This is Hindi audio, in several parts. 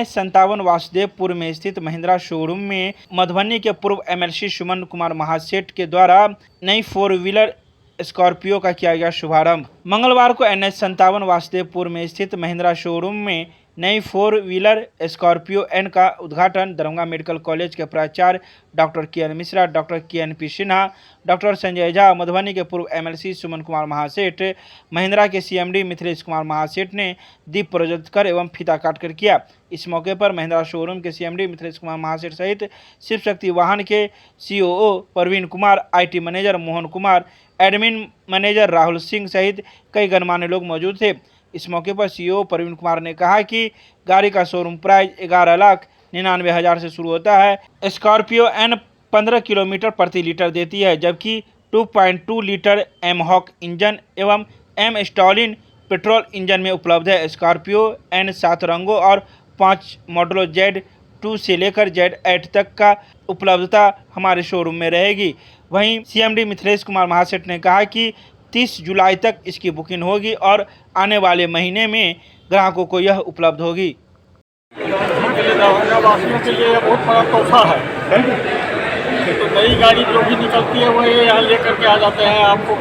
NH57 वासुदेवपुर में स्थित महिंद्रा शोरूम में मधुबनी के पूर्व MLC सुमन कुमार महासेठ के द्वारा नई 4 व्हीलर स्कॉर्पियो का किया गया शुभारंभ। मंगलवार को NH57 वासुदेवपुर में स्थित महिंद्रा शोरूम में नई 4 व्हीलर स्कॉर्पियो एन का उद्घाटन दरभंगा मेडिकल कॉलेज के प्राचार्य doctor KN Mishra, doctor KNP Sinha, doctor Sanjay Jha, Madhubani के पूर्व MLC सुमन कुमार महासेठ, महिंद्रा के CMD मिथिलेश कुमार महासेठ ने दीप प्रज्वलित कर एवं फीता काटकर किया। इस मौके पर महिंद्रा शोरूम के CMD मिथिलेश कुमार महासेठ सहित शिव शक्ति वाहन के COO Pravin Kumar, IT manager Mohan Kumar, admin manager Rahul Singh सहित कई गणमान्य लोग मौजूद थे। इस मौके पर CEO प्रवीण कुमार ने कहा कि गाड़ी का शोरूम प्राइस 11,99,000 से शुरू होता है। स्कॉर्पियो एन 15 किलोमीटर प्रति लीटर देती है, जबकि 2.2 लीटर एमहॉक इंजन एवं एम स्टॉलिन पेट्रोल इंजन में उपलब्ध है। स्कॉर्पियो एन 7 रंगों और 5 मॉडलों Z2 से लेकर Z8 तक का उपलब्धता हमारे शोरूम में रहेगी। वहीं CMD मिथिलेश कुमार महासेठ ने कहा कि 30 जुलाई तक इसकी बुकिंग होगी और आने वाले महीने में ग्राहकों को यह उपलब्ध होगी। वासियों के लिए बहुत बड़ा तोहफा है। तो नई गाड़ी जो भी निकलती है वो यहाँ लेकर के आ जाते हैं आपको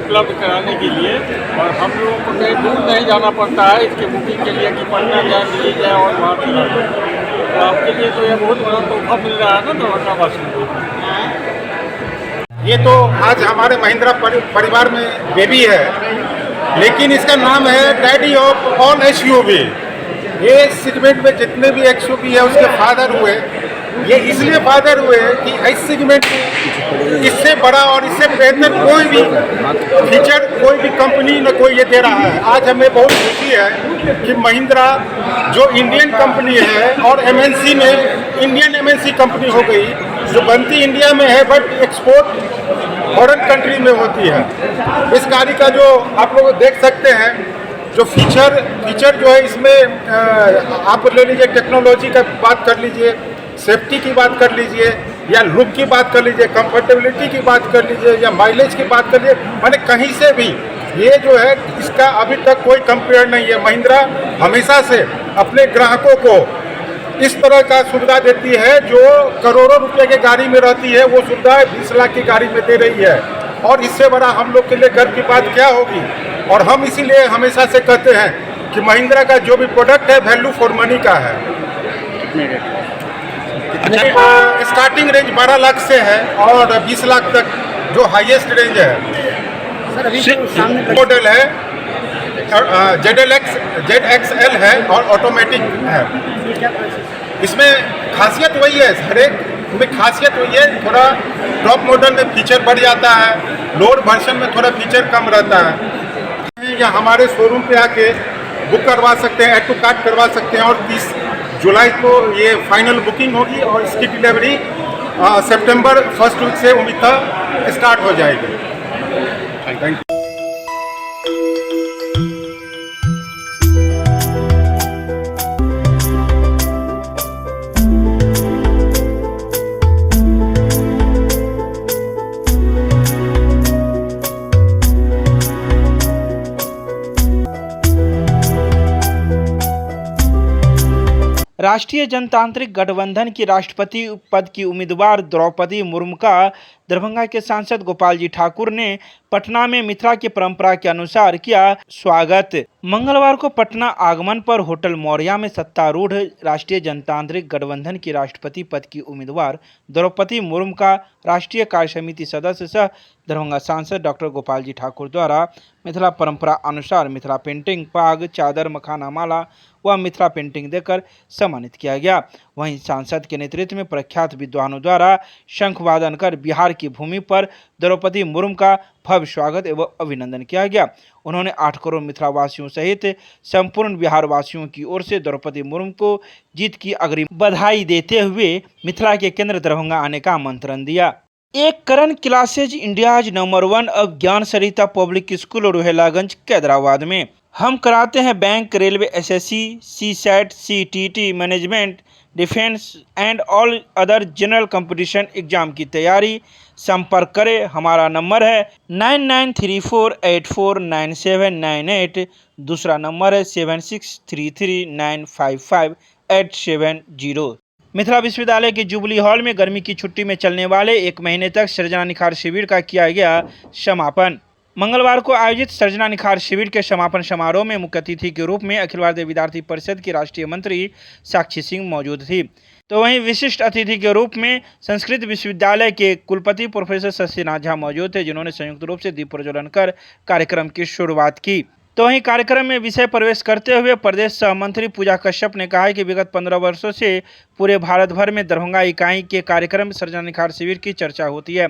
उपलब्ध कराने के लिए, और हम लोगों को कहीं दूर नहीं जाना पड़ता है इसके बुकिंग के लिए कि पटना जाए, दिल्ली जाए और वहाँ चला जाए। तो आपके लिए तो ये बहुत बड़ा तोहफा मिल रहा है ना दरभंगा वासियों को। ये तो आज हमारे महिंद्रा परिवार में बेबी है, लेकिन इसका नाम है डैडी ऑफ ऑल SUV। ये सेगमेंट में जितने भी SUV है उसके फादर हुए। ये इसलिए फादर हुए कि इस सेगमेंट में इससे बड़ा और इससे बेहतर कोई भी फीचर कोई भी कंपनी न कोई ये दे रहा है। आज हमें बहुत खुशी है कि महिंद्रा जो इंडियन कंपनी है और MNC में इंडियन MNC कंपनी हो गई, जो बनती इंडिया में है बट एक्सपोर्ट फॉरेन कंट्री में होती है। इस गाड़ी का जो आप लोग देख सकते हैं, जो फीचर जो है इसमें आप ले लीजिए, टेक्नोलॉजी का बात कर लीजिए, सेफ्टी की बात कर लीजिए, या लुक की बात कर लीजिए, कंफर्टेबिलिटी की बात कर लीजिए, या माइलेज की बात कर लीजिए, माने कहीं से भी ये जो है इसका अभी तक कोई कंपेयर नहीं है। महिंद्रा हमेशा से अपने ग्राहकों को इस तरह का सुविधा देती है जो करोड़ों रुपए की गाड़ी में रहती है, वो सुविधा 20 लाख की गाड़ी में दे रही है। और इससे बड़ा हम लोग के लिए गर्व की बात क्या होगी। और हम इसीलिए हमेशा से कहते हैं कि महिंद्रा का जो भी प्रोडक्ट है वैल्यू फॉर मनी का है। स्टार्टिंग रेंज 12 लाख से है और 20 लाख तक जो हाईएस्ट रेंज है। सर अभी सामने मॉडल है ZXL है और ऑटोमेटिक है। इसमें खासियत वही है, हर एक में खासियत वही है, थोड़ा टॉप मॉडल में फीचर बढ़ जाता है, लोअर वर्जन में थोड़ा फीचर कम रहता है। या हमारे शोरूम पे आके बुक करवा सकते हैं, ऐड टू कार्ट करवा सकते हैं। और 30 जुलाई को ये फाइनल बुकिंग होगी और इसकी डिलीवरी सितंबर फर्स्ट वीक से उम्मीद स्टार्ट हो जाएगी। Thank you. राष्ट्रीय जनतांत्रिक गठबंधन की राष्ट्रपति पद की उम्मीदवार द्रौपदी मुर्मू का दरभंगा के सांसद गोपाल जी ठाकुर ने पटना में मिथिला की परंपरा के अनुसार किया स्वागत। मंगलवार को पटना आगमन पर होटल मौर्या में सत्तारूढ़ राष्ट्रीय जनतांत्रिक गठबंधन की राष्ट्रपति पद की उम्मीदवार द्रौपदी मुर्मू का राष्ट्रीय कार्य समिति सदस्य सह दरभंगा सांसद डॉक्टर गोपाल जी ठाकुर द्वारा मिथिला परंपरा अनुसार मिथिला पेंटिंग, पाग, चादर, मखाना माला व मिथिला पेंटिंग देकर सम्मानित किया गया। वहीं सांसद के नेतृत्व में प्रख्यात विद्वानों द्वारा शंख वादन कर बिहार की भूमि पर द्रौपदी मुर्मू का भव्य स्वागत एवं अभिनंदन किया गया। उन्होंने 8 करोड़ मिथिला वासियों सहित संपूर्ण बिहार वासियों की ओर से द्रौपदी मुर्मू को जीत की अग्रिम बधाई देते हुए मिथिला के केंद्र दरभंगा आने का आमंत्रण दिया। एक करण क्लासेज इंडियाज नंबर 1 अब ज्ञान सरिता पब्लिक स्कूल रोहेलागंज कैदराबाद में हम कराते हैं bank, railway, SSC, CSAT, CTT, management, defence and all other general competition exam की तैयारी। संपर्क करें, हमारा नंबर है 9934849798, दूसरा नंबर है 76339558 870। मिथिला विश्वविद्यालय के जुबली हॉल में गर्मी की छुट्टी में चलने वाले 1 महीने तक सृजना निखार शिविर का किया गया समापन। मंगलवार को आयोजित सृजना निखार शिविर के समापन समारोह में मुख्य अतिथि के रूप में अखिल भारतीय विद्यार्थी परिषद की राष्ट्रीय मंत्री साक्षी सिंह मौजूद थी। तो वहीं विशिष्ट अतिथि के रूप में संस्कृत विश्वविद्यालय के कुलपति प्रोफेसर शशिनाथ झा मौजूद थे, जिन्होंने संयुक्त रूप से दीप प्रज्वलन कर कार्यक्रम की शुरुआत की। तो वहीं कार्यक्रम में विषय प्रवेश करते हुए प्रदेश सह मंत्री पूजा कश्यप ने कहा कि विगत 15 वर्षों से पूरे भारत भर में दरभंगा इकाई के कार्यक्रम सृजना निखार शिविर की चर्चा होती है।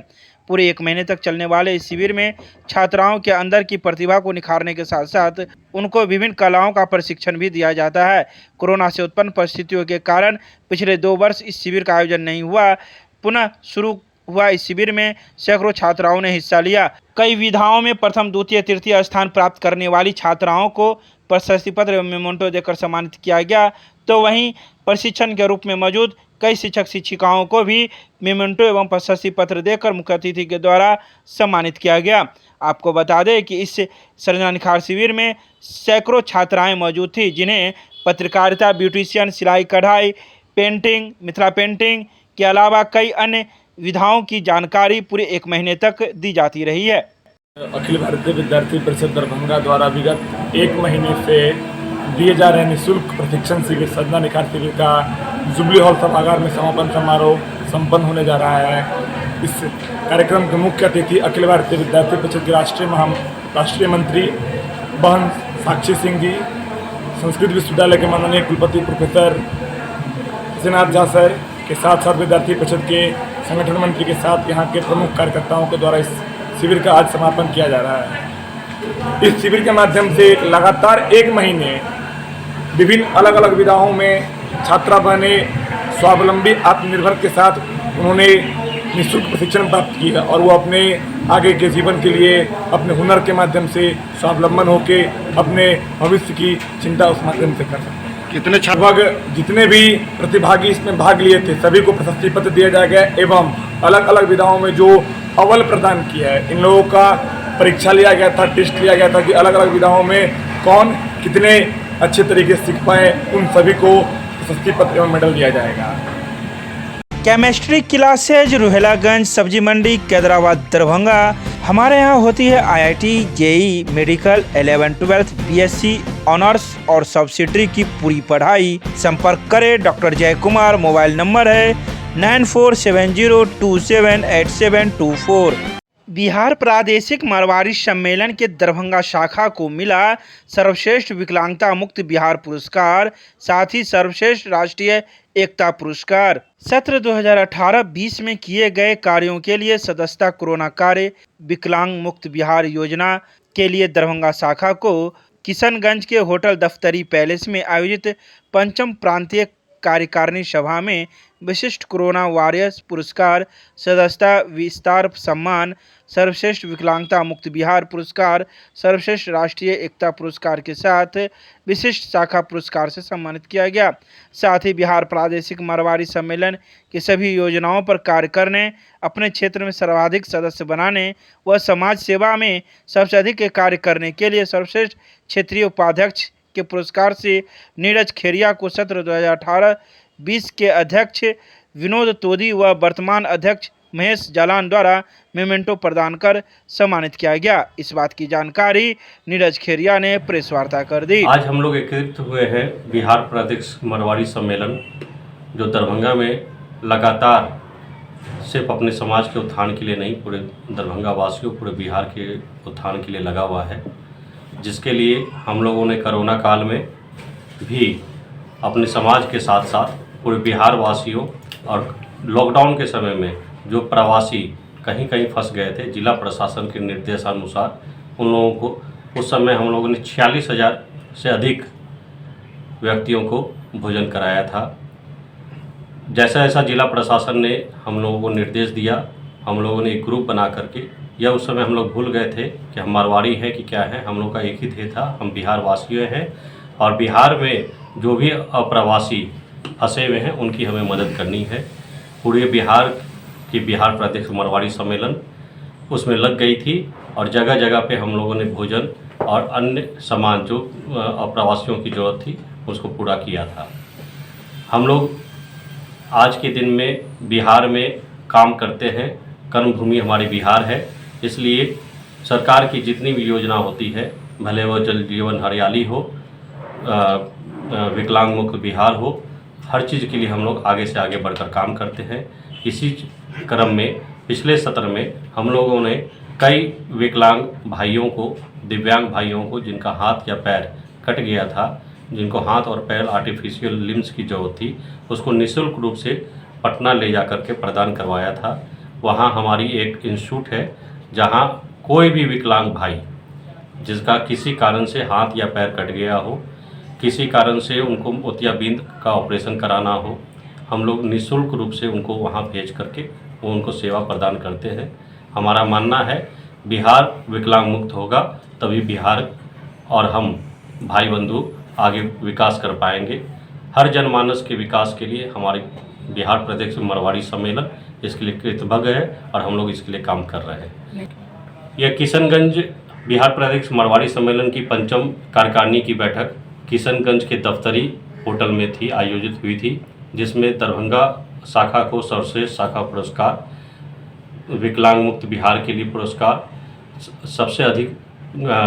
पूरे 1 महीने तक चलने वाले इस शिविर में छात्राओं के अंदर की प्रतिभा को निखारने के साथ साथ उनको विभिन्न कलाओं का प्रशिक्षण भी दिया जाता है। कोरोना से उत्पन्न परिस्थितियों के कारण पिछले 2 वर्ष इस शिविर का आयोजन नहीं हुआ। पुनः शुरू हुआ इस शिविर में सैकड़ों छात्राओं ने हिस्सा लिया। कई विधाओं में प्रथम, द्वितीय, तृतीय स्थान प्राप्त करने वाली छात्राओं को प्रशस्ति पत्र एवं मेमोंटो देकर सम्मानित किया गया। तो वहीं प्रशिक्षण के रूप में मौजूद कई शिक्षक शिक्षिकाओं को भी मेमोंटो एवं प्रशस्ति पत्र देकर मुख्य अतिथि के द्वारा सम्मानित किया गया। आपको बता दें कि इस सृजना निखार शिविर में सैकड़ों छात्राएं मौजूद थी, जिन्हें पत्रकारिता, ब्यूटिशियन, सिलाई कढ़ाई, पेंटिंग, मिथिला पेंटिंग के अलावा कई अन्य विधाओं की जानकारी पूरे 1 महीने तक दी जाती रही है। अखिल भारतीय विद्यार्थी परिषद दरभंगा द्वारा विगत 1 महीने से दिए जा रहे निःशुल्क प्रशिक्षण शिविर सृजना निखार शिविर का जुबली हॉल सभागार में समापन समारोह संपन्न होने जा रहा है। इस कार्यक्रम के मुख्य अतिथि अखिल भारतीय विद्यार्थी परिषद के राष्ट्रीय मंत्री बहन साक्षी सिंह जी, संस्कृत विश्वविद्यालय के माननीय कुलपति प्रोफेसर शशिनाथ झा सर के साथ विद्यार्थी परिषद के संगठन मंत्री के साथ यहाँ के प्रमुख कार्यकर्ताओं के द्वारा इस शिविर का आज समापन किया जा रहा है। इस शिविर के माध्यम से लगातार 1 महीने विभिन्न अलग अलग विधाओं में छात्रा बने स्वावलंबी आत्मनिर्भर के साथ उन्होंने निःशुल्क प्रशिक्षण प्राप्त किया और वो अपने आगे के जीवन के लिए अपने हुनर के माध्यम से स्वावलंबन होकर अपने भविष्य की चिंता उस माध्यम से कर सकते हैं। कितने लगभग जितने भी प्रतिभागी इसमें भाग लिए थे सभी को प्रशस्ति पत्र दिया जाएगा एवं अलग अलग विधाओं में जो अव्वल प्रदान किया है इन लोगों का परीक्षा लिया गया था, टेस्ट लिया गया था कि अलग अलग विधाओं में कौन कितने अच्छे तरीके से सीख पाए, उन सभी को प्रशस्ति पत्र एवं मेडल दिया जाएगा। केमिस्ट्री क्लासेज रुहेलागंज सब्जी मंडी कैदराबाद दरभंगा। हमारे यहाँ होती है IIT, JEE, medical, 11, 12, BSc honours और सब्सिडरी की पूरी पढ़ाई। संपर्क करें डॉक्टर जय कुमार। मोबाइल नंबर है 9470278724। बिहार प्रादेशिक मारवाड़ी सम्मेलन के दरभंगा शाखा को मिला सर्वश्रेष्ठ विकलांगता मुक्त बिहार पुरस्कार, साथ ही सर्वश्रेष्ठ राष्ट्रीय एकता पुरस्कार। सत्र 2018-20 में किए गए कार्यों के लिए सदस्यता कोरोना कार्य विकलांग मुक्त बिहार योजना के लिए दरभंगा शाखा को किशनगंज के होटल दफ्तरी पैलेस में आयोजित 5वीं प्रांतीय कार्यकारिणी सभा में विशिष्ट कोरोना वॉरियर्स पुरस्कार, सदस्यता विस्तार सम्मान, सर्वश्रेष्ठ विकलांगता मुक्त बिहार पुरस्कार, सर्वश्रेष्ठ राष्ट्रीय एकता पुरस्कार के साथ विशिष्ट शाखा पुरस्कार से सम्मानित किया गया। साथ ही बिहार प्रादेशिक मारवाड़ी सम्मेलन की सभी योजनाओं पर कार्य करने, अपने क्षेत्र में सर्वाधिक सदस्य बनाने व समाज सेवा में सबसे अधिक कार्य करने के लिए सर्वश्रेष्ठ क्षेत्रीय उपाध्यक्ष के पुरस्कार से नीरज खेरिया को सत्र 2018-20 के अध्यक्ष विनोद तोदी व वर्तमान अध्यक्ष महेश जालान द्वारा मेमेंटो प्रदान कर सम्मानित किया गया। इस बात की जानकारी नीरज खेरिया ने प्रेस वार्ता कर दी। आज हम लोग एकत्रित हुए हैं बिहार प्रादेशिक मारवाड़ी सम्मेलन, जो दरभंगा में लगातार सिर्फ अपने समाज के उत्थान के लिए नहीं, पूरे दरभंगा वासियों, पूरे बिहार के उत्थान के लिए लगा हुआ है, जिसके लिए हम लोगों ने कोरोना काल में भी अपने समाज के साथ साथ पूरे बिहार वासियों और लॉकडाउन के समय में जो प्रवासी कहीं कहीं फंस गए थे, जिला प्रशासन के निर्देशानुसार उन लोगों को उस समय हम लोगों ने 46,000 से अधिक व्यक्तियों को भोजन कराया था। जैसा जैसा जिला प्रशासन ने हम लोगों को निर्देश दिया, हम लोगों ने एक ग्रुप बना करके, यह उस समय हम लोग भूल गए थे कि हम मारवाड़ी हैं कि क्या है। हम लोग का एक ही ध्येय था, हम बिहार वासी हैं और बिहार में जो भी अप्रवासी फंसे हुए हैं उनकी हमें मदद करनी है। पूरे बिहार की बिहार प्रादेशिक मारवाड़ी सम्मेलन उसमें लग गई थी और जगह जगह पे हम लोगों ने भोजन और अन्य सामान जो अप्रवासियों की ज़रूरत थी उसको पूरा किया था। हम लोग आज के दिन में बिहार में काम करते हैं, कर्मभूमि हमारी बिहार है, इसलिए सरकार की जितनी भी योजना होती है, भले वो जल जीवन हरियाली हो, विकलांग मुक्त बिहार हो, हर चीज़ के लिए हम लोग आगे से आगे बढ़कर काम करते हैं। इसी क्रम में पिछले सत्र में हम लोगों ने कई विकलांग भाइयों को, दिव्यांग भाइयों को, जिनका हाथ या पैर कट गया था, जिनको हाथ और पैर आर्टिफिशियल लिम्स की ज़रूरत थी, उसको निःशुल्क रूप से पटना ले जा कर के प्रदान करवाया था। वहाँ हमारी एक इंस्टीट्यूट है जहाँ कोई भी विकलांग भाई जिसका किसी कारण से हाथ या पैर कट गया हो, किसी कारण से उनको मोतियाबिंद का ऑपरेशन कराना हो, हम लोग निःशुल्क रूप से उनको वहाँ भेज करके वो उनको सेवा प्रदान करते हैं। हमारा मानना है बिहार विकलांग मुक्त होगा तभी बिहार और हम भाई बंधु आगे विकास कर पाएंगे। हर जनमानस के विकास के लिए हमारे बिहार प्रदेश मरवाड़ी सम्मेलन इसके लिए कृतज्ञ है और हम लोग इसके लिए काम कर रहे हैं। यह किशनगंज बिहार प्रदेश मरवाड़ी सम्मेलन की 5वीं कार्यकारिणी की बैठक किशनगंज के दफ्तरी होटल में थी, आयोजित हुई थी, जिसमें दरभंगा शाखा को सर्वश्रेष्ठ शाखा पुरस्कार, विकलांग मुक्त बिहार के लिए पुरस्कार, सबसे अधिक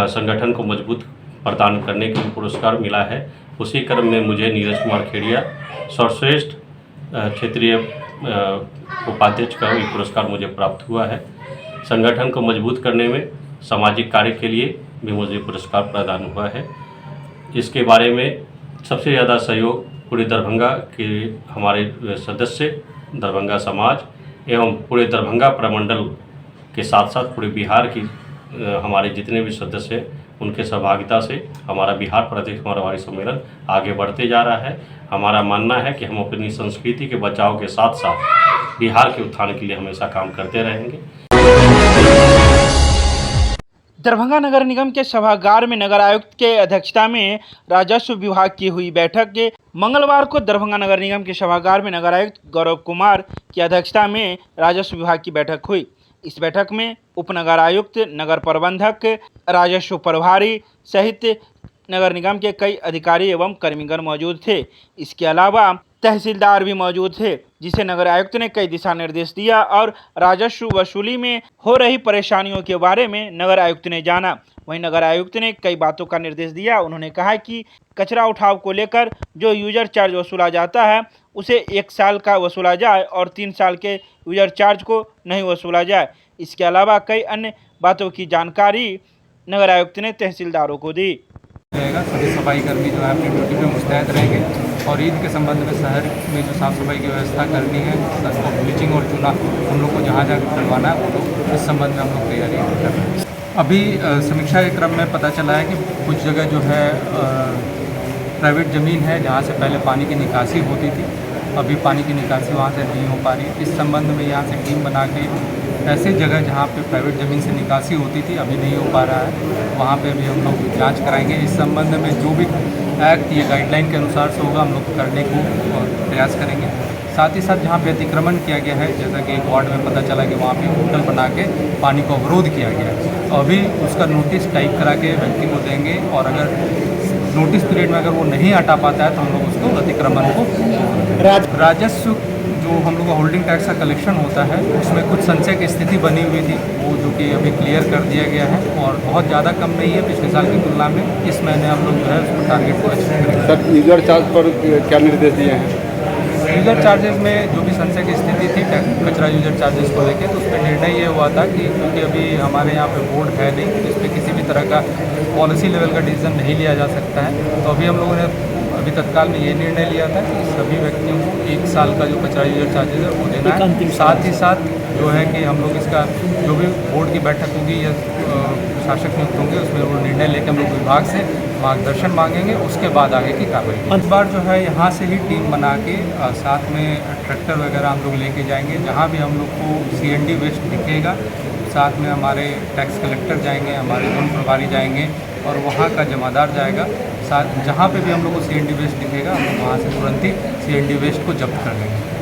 संगठन को मजबूत प्रदान करने के लिए पुरस्कार मिला है। उसी क्रम में मुझे नीरज कुमार खेड़िया सर्वश्रेष्ठ क्षेत्रीय उपाध्यक्ष का ये पुरस्कार मुझे प्राप्त हुआ है। संगठन को मजबूत करने में सामाजिक कार्य के लिए भी मुझे पुरस्कार प्रदान हुआ है। इसके बारे में सबसे ज़्यादा सहयोग पूरे दरभंगा के हमारे सदस्य, दरभंगा समाज एवं पूरे दरभंगा प्रमंडल के साथ साथ पूरे बिहार की हमारे जितने भी सदस्य हैं, उनके सहभागिता से हमारा बिहार प्रदेश मरवाड़ी सम्मेलन आगे बढ़ते जा रहा है। हमारा मानना है कि हम अपनी संस्कृति के बचाव के साथ साथ बिहार के उत्थान के लिए हमेशा काम करते रहेंगे। दरभंगा नगर निगम के सभागार में नगर आयुक्त के अध्यक्षता में राजस्व विभाग की हुई बैठक के मंगलवार को दरभंगा नगर निगम के सभागार में नगर आयुक्त गौरव कुमार की अध्यक्षता में राजस्व विभाग की बैठक हुई। इस बैठक में उपनगर आयुक्त, नगर प्रबंधक, राजस्व प्रभारी सहित नगर निगम के कई अधिकारी एवं कर्मीगण मौजूद थे। इसके अलावा तहसीलदार भी मौजूद थे, जिसे नगर आयुक्त ने कई दिशा निर्देश दिया और राजस्व वसूली में हो रही परेशानियों के बारे में नगर आयुक्त ने जाना। वहीं नगर आयुक्त ने कई बातों का निर्देश दिया। उन्होंने कहा कि कचरा उठाव को लेकर जो यूजर चार्ज वसूला जाता है उसे 1 साल का वसूला जाए और 3 साल के यूजर चार्ज को नहीं वसूला जाए। इसके अलावा कई अन्य बातों की जानकारी नगर आयुक्त ने तहसीलदारों को दी। सभी सफाई कर्मी जो है अपनी ड्यूटी पे मुस्तैद रहेंगे और ईद के संबंध में शहर में जो साफ़ सफाई की व्यवस्था करनी है, सबको ब्लीचिंग और चूना हम लोग को जहाँ जहाँ करवाना है वो लोग इस संबंध में हम लोग तैयारी कर रहे हैं। अभी समीक्षा के क्रम में पता चला है कि कुछ जगह जो है प्राइवेट ज़मीन है जहाँ से पहले पानी की निकासी होती थी, अभी पानी की निकासी वहाँ से नहीं हो पा रही। इस संबंध में यहाँ से टीम बना के ऐसे जगह जहाँ पे प्राइवेट ज़मीन से निकासी होती थी अभी नहीं हो पा रहा है, वहाँ पे भी हम लोग जांच कराएंगे। इस संबंध में जो भी एक्ट या गाइडलाइन के अनुसार से होगा हम लोग करने को प्रयास करेंगे। साथ ही साथ जहाँ पे अतिक्रमण किया गया है, जैसा कि एक वार्ड में पता चला कि वहाँ पे होटल बना के पानी को अवरोध किया गया है, तो अभी उसका नोटिस टाइप करा के व्यक्ति को देंगे और अगर नोटिस पीरियड में अगर वो नहीं हटा पाता है तो हम लोग उसको अतिक्रमण को राजस्व जो हम लोग का होल्डिंग टैक्स का कलेक्शन होता है उसमें कुछ संचय की स्थिति बनी हुई थी, वो जो कि अभी क्लियर कर दिया गया है और बहुत ज़्यादा कम नहीं है पिछले साल की तुलना में। इस महीने हम लोग जो है उसको टारगेट को अचीव करेंगे। सर, यूजर चार्ज पर क्या निर्देश दिए हैं? यूजर चार्जेस में जो भी संचय की स्थिति थी कचरा यूजर चार्जेस को लेकर, तो उस पर निर्णय ये हुआ था कि क्योंकि अभी हमारे यहाँ पे बोर्ड है नहीं, तो इस पर किसी भी तरह का पॉलिसी लेवल का डिसीजन नहीं लिया जा सकता है। तो अभी हम लोगों ने अभी तत्काल में ये निर्णय लिया था कि सभी व्यक्तियों को 1 साल का जो कचरा यूजर चार्जेस है वो देना है। साथ ही साथ जो है कि हम लोग इसका जो भी बोर्ड की बैठक होगी या शासक नियुक्त होंगे उसमें वो निर्णय लेकर हम लोग विभाग से मार्गदर्शन मांगेंगे, उसके बाद आगे की कार्रवाई। इस बार जो है यहाँ से ही टीम बना के साथ में ट्रैक्टर वगैरह हम लोग लेके जाएंगे। जहाँ भी हम लोग को CND वेस्ट दिखेगा, साथ में हमारे टैक्स कलेक्टर जाएंगे, हमारे जोन प्रभारी जाएंगे और वहाँ का जमादार जाएगा। साथ जहाँ पे भी हम लोग को CND वेस्ट दिखेगा हम लोग वहाँ से तुरंत ही CND वेस्ट को जब्त कर लेंगे।